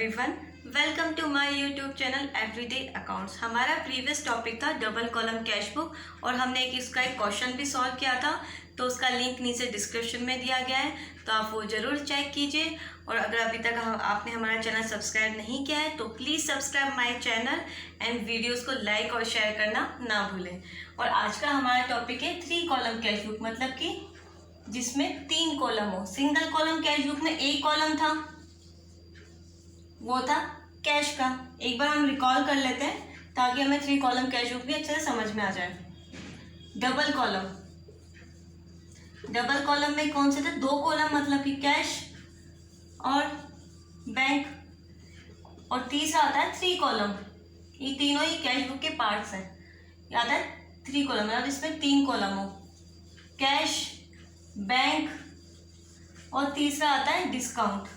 Everyone, welcome to my YouTube channel everyday accounts. हमारा previous topic था double column cash book और हमने इसका एक क्वेश्चन भी सॉल्व किया था, तो उसका लिंक नीचे डिस्क्रिप्शन में दिया गया है, तो आप वो ज़रूर चेक कीजिए। और अगर अभी तक आपने हमारा चैनल सब्सक्राइब नहीं किया है तो please subscribe my channel and videos को लाइक और शेयर करना ना भूलें। और आज का हमारा टॉपिक है 3 कॉलम कैश बुक, मतलब कि जिसमें 3 कॉलम हो। सिंगल कॉलम कैश बुक में एक कॉलम था, वो था कैश का। एक बार हम रिकॉल कर लेते हैं ताकि हमें 3 कॉलम कैश बुक भी अच्छे से समझ में आ जाए। डबल कॉलम में कौन से थे? 2 कॉलम, मतलब कि कैश और बैंक, और तीसरा आता है 3 कॉलम। ये तीनों ही कैश बुक के पार्ट्स हैं। याद है 3 कॉलम मतलब इसमें 3 कॉलम हो, कैश, बैंक और तीसरा आता है डिस्काउंट।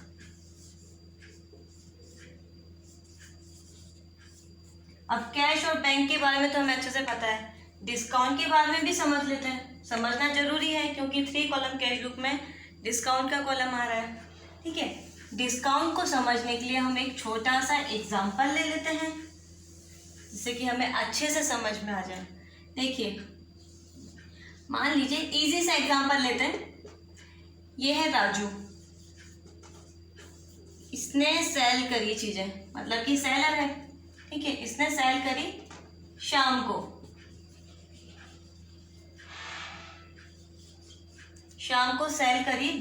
अब कैश और बैंक के बारे में तो हमें अच्छे से पता है, डिस्काउंट के बारे में भी समझ लेते हैं। समझना जरूरी है क्योंकि 3 कॉलम कैश बुक में डिस्काउंट का कॉलम आ रहा है। ठीक है, डिस्काउंट को समझने के लिए हम एक छोटा सा एग्जांपल ले लेते हैं जिससे कि हमें अच्छे से समझ में आ जाए। देखिए, मान लीजिए इजी सा एग्जांपल लेते हैं। ये है राजू, इसने सेल करी चीजें, मतलब कि सेलर है। ठीक है, इसने सेल करी शाम को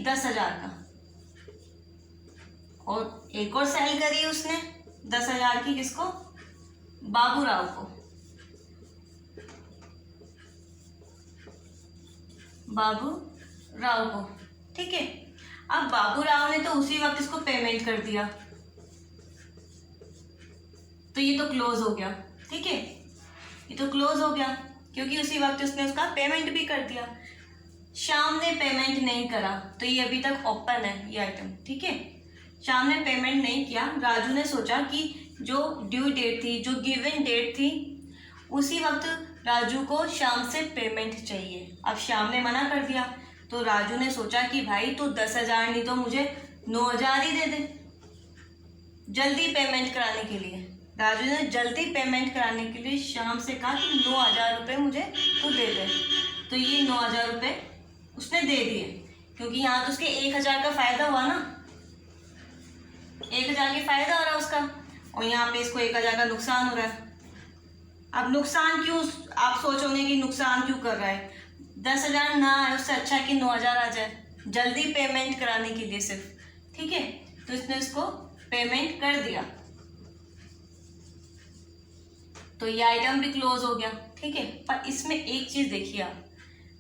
10,000 का, और एक और सेल करी उसने 10,000 की, किसको? बाबू राव को। ठीक है, अब बाबू राव ने तो उसी वक्त इसको पेमेंट कर दिया, तो ये तो क्लोज हो गया। ठीक है, ये तो क्लोज हो गया क्योंकि उसी वक्त उसने उसका पेमेंट भी कर दिया। शाम ने पेमेंट नहीं करा तो ये अभी तक ओपन है ये आइटम। ठीक है, शाम ने पेमेंट नहीं किया। राजू ने सोचा कि जो ड्यू डेट थी, जो गिवन डेट थी, उसी वक्त राजू को शाम से पेमेंट चाहिए। अब शाम ने मना कर दिया तो राजू ने सोचा कि भाई तू 10,000 नहीं तो मुझे 9,000 ही दे दे, जल्दी पेमेंट कराने के लिए। राजू ने जल्दी पेमेंट कराने के लिए शाम से कहा कि 9,000 रुपये मुझे तू दे दे। तो ये 9,000 रुपये उसने दे दिए क्योंकि यहाँ तो उसके 1,000 का फायदा हुआ ना, 1,000 की फायदा हो रहा है उसका, और यहाँ पे इसको 1,000 का नुकसान हो रहा है। अब नुकसान क्यों, आप सोचोगे कि नुकसान क्यों कर रहा है? 10,000 ना है, उससे अच्छा है कि 9,000 आ जाए, जल्दी पेमेंट कराने के लिए सिर्फ। ठीक है, तो इसने इसको पेमेंट कर दिया, तो ये आइटम भी क्लोज हो गया। ठीक है, पर इसमें एक चीज देखिए आप,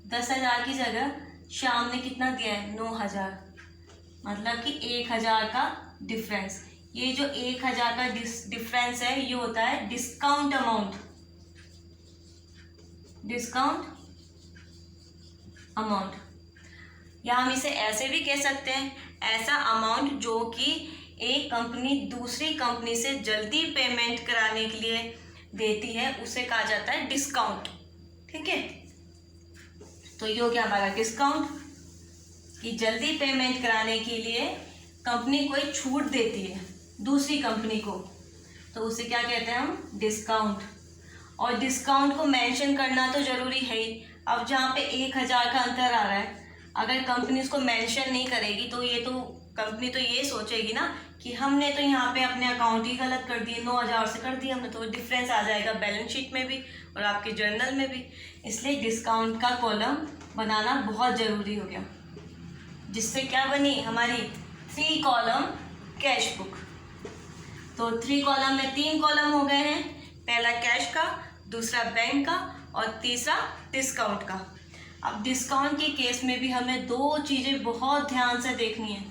10,000 की जगह शाम ने कितना दिया है? 9,000, मतलब कि 1,000 का डिफरेंस। ये जो 1,000 का डिफरेंस है ये होता है डिस्काउंट अमाउंट। या हम इसे ऐसे भी कह सकते हैं, ऐसा अमाउंट जो कि एक कंपनी दूसरी कंपनी से जल्दी पेमेंट कराने के लिए देती है, उसे कहा जाता है डिस्काउंट। ठीक है, तो ये हो गया हमारा डिस्काउंट, कि जल्दी पेमेंट कराने के लिए कंपनी कोई छूट देती है दूसरी कंपनी को, तो उसे क्या कहते हैं हम? डिस्काउंट। और डिस्काउंट को मेंशन करना तो जरूरी है ही। अब जहाँ पे 1,000 का अंतर आ रहा है, अगर कंपनी उसको मेंशन नहीं करेगी तो ये तो कंपनी तो ये सोचेगी ना कि हमने तो यहाँ पे अपने अकाउंट ही गलत कर दिए, 9,000 से कर दिया हमने, तो डिफरेंस आ जाएगा बैलेंस शीट में भी और आपके जर्नल में भी। इसलिए डिस्काउंट का कॉलम बनाना बहुत ज़रूरी हो गया, जिससे क्या बनी हमारी 3 कॉलम कैश बुक। तो 3 कॉलम में 3 कॉलम हो गए हैं, पहला कैश का, दूसरा बैंक का और तीसरा डिस्काउंट का। अब डिस्काउंट के केस में भी हमें 2 चीज़ें बहुत ध्यान से देखनी है,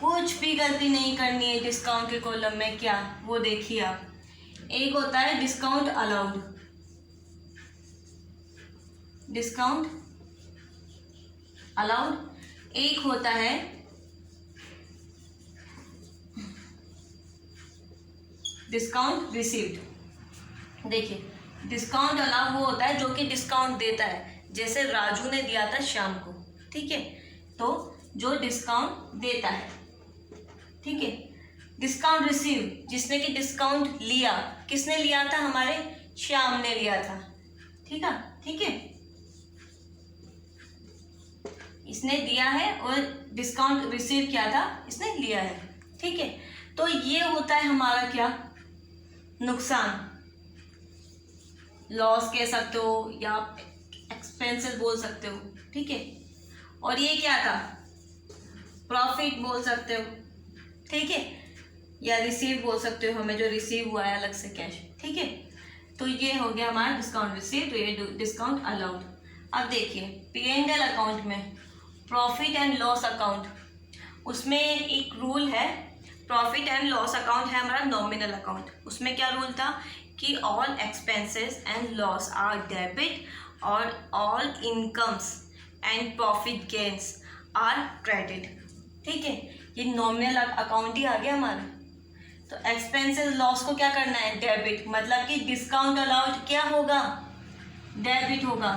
कुछ भी गलती नहीं करनी है डिस्काउंट के कॉलम में। क्या? वो देखिए आप, एक होता है डिस्काउंट अलाउड, एक होता है डिस्काउंट रिसीव्ड। देखिए, डिस्काउंट अलाउड वो होता है जो कि डिस्काउंट देता है, जैसे राजू ने दिया था शाम को। ठीक है, तो जो डिस्काउंट देता है, ठीक है। डिस्काउंट रिसीव, जिसने कि डिस्काउंट लिया, किसने लिया था? हमारे श्याम ने लिया था। ठीक है, इसने दिया है और डिस्काउंट रिसीव किया था, इसने लिया है। ठीक है, तो ये होता है हमारा क्या? नुकसान, लॉस कह सकते हो या एक्सपेंसेस बोल सकते हो। ठीक है, और ये क्या था? प्रॉफिट बोल सकते हो। ठीक है, या रिसीव बोल सकते हो, हमें जो रिसीव हुआ है अलग से कैश। ठीक है, तो ये हो गया हमारा डिस्काउंट रिसीव, तो ये डिस्काउंट अलाउड। अब देखिए P&L अकाउंट में प्रॉफिट एंड लॉस अकाउंट, उसमें एक रूल है। प्रॉफिट एंड लॉस अकाउंट है हमारा नॉमिनल अकाउंट। उसमें क्या रूल था कि all expenses and loss are debit और all incomes and profit gains are credit. ठीक है, ये नॉमिनल अकाउंट ही आ गया हमारा। तो एक्सपेंसेस लॉस को क्या करना है? डेबिट, मतलब कि डिस्काउंट अलाउड क्या होगा? डेबिट होगा।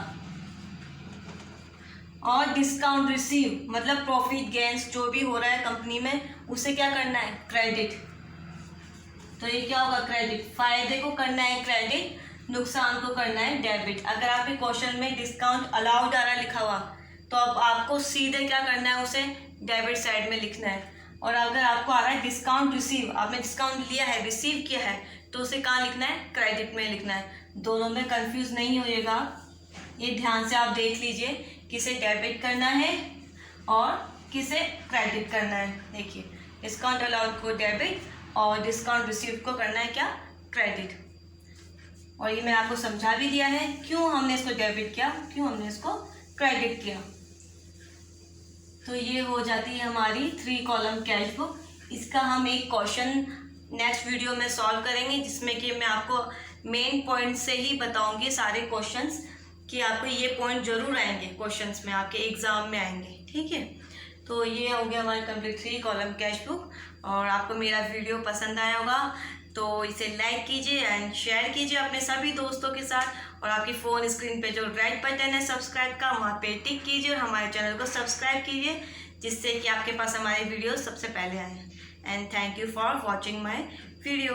और डिस्काउंट रिसीव मतलब प्रॉफिट गेन्स जो भी हो रहा है कंपनी में, उसे क्या करना है? क्रेडिट। तो ये क्या होगा? क्रेडिट। फायदे को करना है क्रेडिट, नुकसान को करना है डेबिट। अगर आपके क्वेश्चन में डिस्काउंट अलाउड आ रहा लिखा हुआ, तो अब आपको सीधे क्या करना है? उसे डेबिट साइड में लिखना है। और अगर आपको आ रहा है डिस्काउंट रिसीव, आपने डिस्काउंट लिया है, रिसीव किया है, तो उसे कहाँ लिखना है? क्रेडिट में लिखना है। दोनों में कंफ्यूज नहीं होइएगा, ये ध्यान से आप देख लीजिए किसे डेबिट करना है और किसे क्रेडिट करना है। देखिए डिस्काउंट अलाउड को डेबिट और डिस्काउंट रिसीव को करना है क्या? क्रेडिट। और ये मैं आपको समझा भी दिया है क्यों हमने इसको डेबिट किया, क्यों हमने इसको क्रेडिट किया। तो ये हो जाती है हमारी 3 कॉलम कैश बुक। इसका हम एक क्वेश्चन नेक्स्ट वीडियो में सॉल्व करेंगे, जिसमें कि मैं आपको मेन पॉइंट से ही बताऊंगी सारे क्वेश्चंस, कि आपको ये पॉइंट जरूर आएंगे क्वेश्चंस में, आपके एग्जाम में आएंगे। ठीक है, तो ये हो गया हमारी कंप्लीट 3 कॉलम कैश बुक। और आपको मेरा वीडियो पसंद आया होगा तो इसे लाइक कीजिए एंड शेयर कीजिए अपने सभी दोस्तों के साथ। और आपकी फ़ोन स्क्रीन पे जो रेड बटन है सब्सक्राइब का, वहाँ पे टिक कीजिए और हमारे चैनल को सब्सक्राइब कीजिए, जिससे कि आपके पास हमारे वीडियो सबसे पहले आए। And thank you for watching my video.